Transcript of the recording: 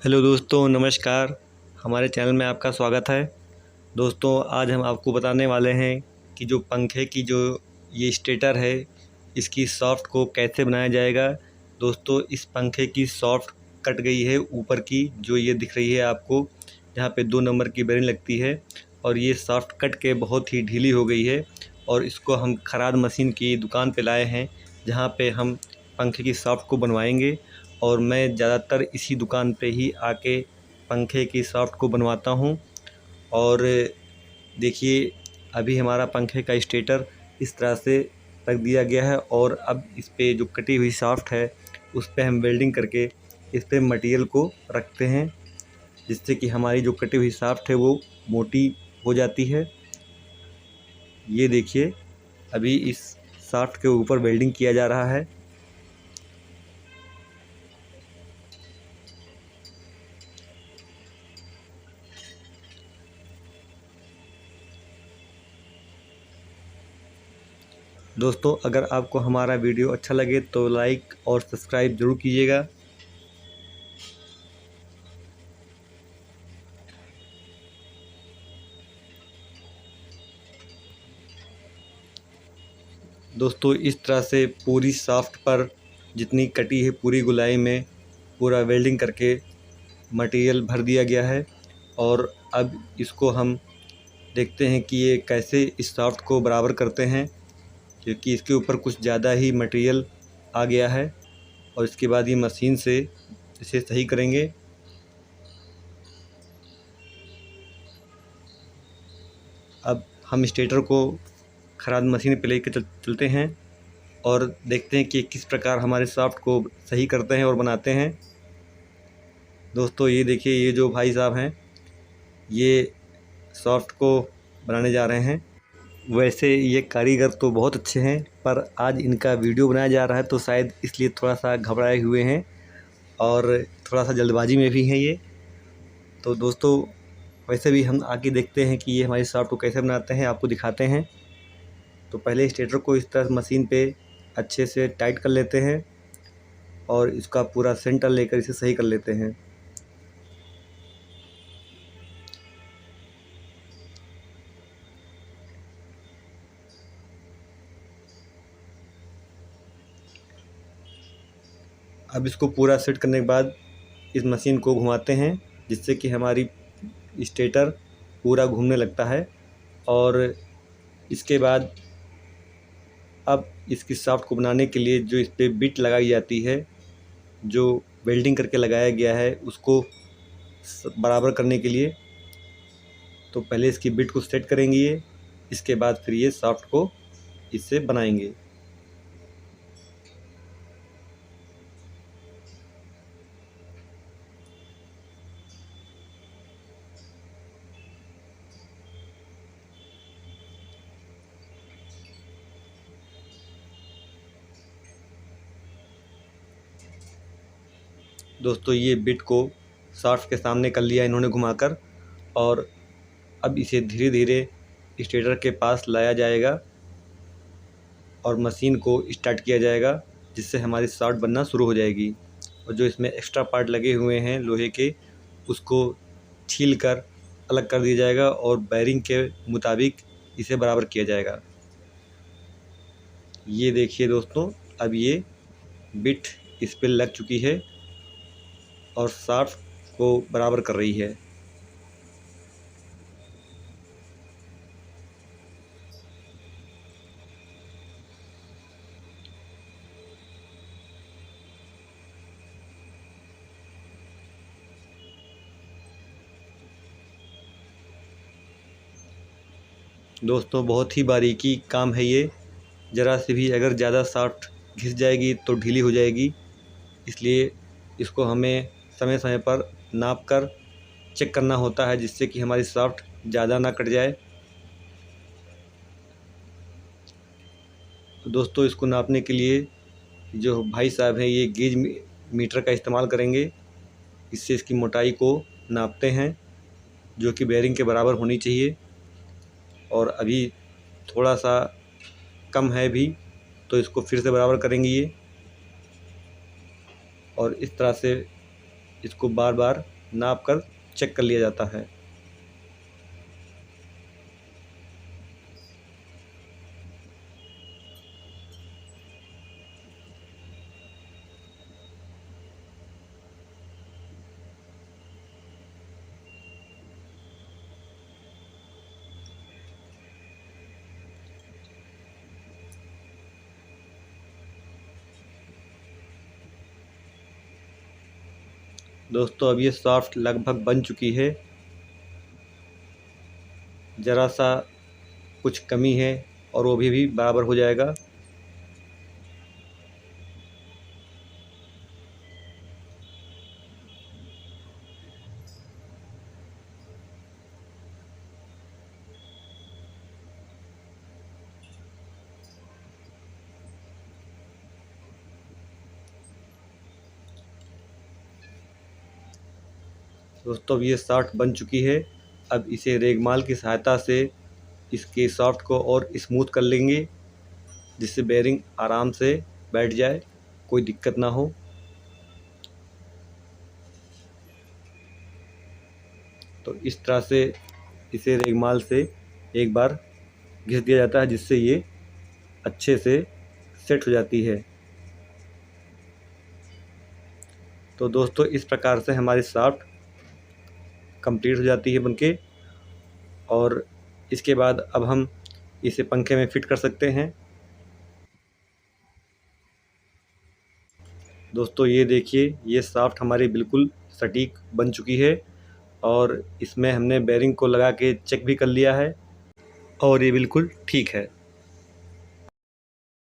Hello दोस्तों, नमस्कार। हमारे चैनल में आपका स्वागत है। दोस्तों, आज हम आपको बताने वाले हैं कि जो पंखे की जो ये स्टेटर है, इसकी सॉफ्ट को कैसे बनाया जाएगा। दोस्तों, इस पंखे की सॉफ्ट कट गई है ऊपर की, जो ये दिख रही है आपको, जहाँ पे 2 नंबर की बेरिंग लगती है, और ये सॉफ्ट कट के बहुत ही ढीली हो गई है। और इसको हम खराद मशीन की दुकान पे लाए हैं, जहाँ पे हम पंखे की सॉफ्ट को बनवाएंगे। और मैं ज़्यादातर इसी दुकान पे ही आके पंखे की सॉफ्ट को बनवाता हूँ। और देखिए, अभी हमारा पंखे का स्टेटर इस तरह से रख दिया गया है, और अब इस पे जो कटी हुई सॉफ्ट है, उस पे हम वेल्डिंग करके इस पे मटेरियल को रखते हैं, जिससे कि हमारी जो कटी हुई सॉफ्ट है वो मोटी हो जाती है। ये देखिए, अभी इस सॉफ्ट के ऊपर वेल्डिंग किया जा रहा है। दोस्तों, अगर आपको हमारा वीडियो अच्छा लगे तो लाइक और सब्सक्राइब ज़रूर कीजिएगा। दोस्तों, इस तरह से पूरी शाफ्ट पर जितनी कटी है पूरी गोलाई में पूरा वेल्डिंग करके मटेरियल भर दिया गया है। और अब इसको हम देखते हैं कि ये कैसे इस शाफ्ट को बराबर करते हैं, क्योंकि इसके ऊपर कुछ ज़्यादा ही मटेरियल आ गया है। और इसके बाद ये मशीन से इसे सही करेंगे। अब हम स्टेटर को खराद मशीन पे लेकर चलते हैं और देखते हैं कि किस प्रकार हमारे शाफ्ट को सही करते हैं और बनाते हैं। दोस्तों, ये देखिए, ये जो भाई साहब हैं, ये शाफ्ट को बनाने जा रहे हैं। वैसे ये कारीगर तो बहुत अच्छे हैं, पर आज इनका वीडियो बनाया जा रहा है तो शायद इसलिए थोड़ा सा घबराए हुए हैं और थोड़ा सा जल्दबाजी में भी हैं ये। तो दोस्तों, वैसे भी हम आगे देखते हैं कि ये हमारी शाफ्ट को कैसे बनाते हैं, आपको दिखाते हैं। तो पहले स्टेटर को इस तरह मशीन पे अच्छे से टाइट कर लेते हैं और इसका पूरा सेंटर लेकर इसे सही कर लेते हैं। अब इसको पूरा सेट करने के बाद इस मशीन को घुमाते हैं, जिससे कि हमारी स्टेटर पूरा घूमने लगता है। और इसके बाद अब इसकी शाफ्ट को बनाने के लिए जो इस पर बिट लगाई जाती है, जो वेल्डिंग करके लगाया गया है, उसको बराबर करने के लिए तो पहले इसकी बिट को सेट करेंगे ये। इसके बाद फिर ये शाफ्ट को इससे बनाएंगे। दोस्तों, ये बिट को शाफ्ट के सामने कर लिया इन्होंने घुमाकर, और अब इसे धीरे धीरे स्टेटर के पास लाया जाएगा और मशीन को स्टार्ट किया जाएगा, जिससे हमारी शाफ्ट बनना शुरू हो जाएगी। और जो इसमें एक्स्ट्रा पार्ट लगे हुए हैं लोहे के, उसको छील कर अलग कर दिया जाएगा और बेरिंग के मुताबिक इसे बराबर किया जाएगा। ये देखिए दोस्तों, अब ये बिट इस पर लग चुकी है और शाफ्ट को बराबर कर रही है। दोस्तों, बहुत ही बारीकी काम है ये। ज़रा से भी अगर ज़्यादा शाफ्ट घिस जाएगी तो ढीली हो जाएगी, इसलिए इसको हमें समय समय पर नाप कर चेक करना होता है, जिससे कि हमारी शाफ्ट ज़्यादा ना कट जाए। तो दोस्तों, इसको नापने के लिए जो भाई साहब हैं, ये गेज मीटर का इस्तेमाल करेंगे। इससे इसकी मोटाई को नापते हैं, जो कि बेयरिंग के बराबर होनी चाहिए। और अभी थोड़ा सा कम है भी, तो इसको फिर से बराबर करेंगे ये। और इस तरह से इसको बार बार नाप कर चेक कर लिया जाता है। दोस्तों अब ये सॉफ्ट लगभग बन चुकी है, ज़रा सा कुछ कमी है और वो भी बराबर हो जाएगा। दोस्तों अब ये सॉफ्ट बन चुकी है। अब इसे रेगमाल की सहायता से इसके सॉफ्ट को और स्मूथ कर लेंगे, जिससे बेरिंग आराम से बैठ जाए, कोई दिक्कत ना हो। तो इस तरह से इसे रेगमाल से एक बार घिस दिया जाता है, जिससे ये अच्छे से सेट हो जाती है। तो दोस्तों इस प्रकार से हमारी शाफ्ट कंप्लीट हो जाती है बनके, और इसके बाद अब हम इसे पंखे में फिट कर सकते हैं। दोस्तों ये देखिए, ये शाफ्ट हमारी बिल्कुल सटीक बन चुकी है और इसमें हमने बेरिंग को लगा के चेक भी कर लिया है और ये बिल्कुल ठीक है।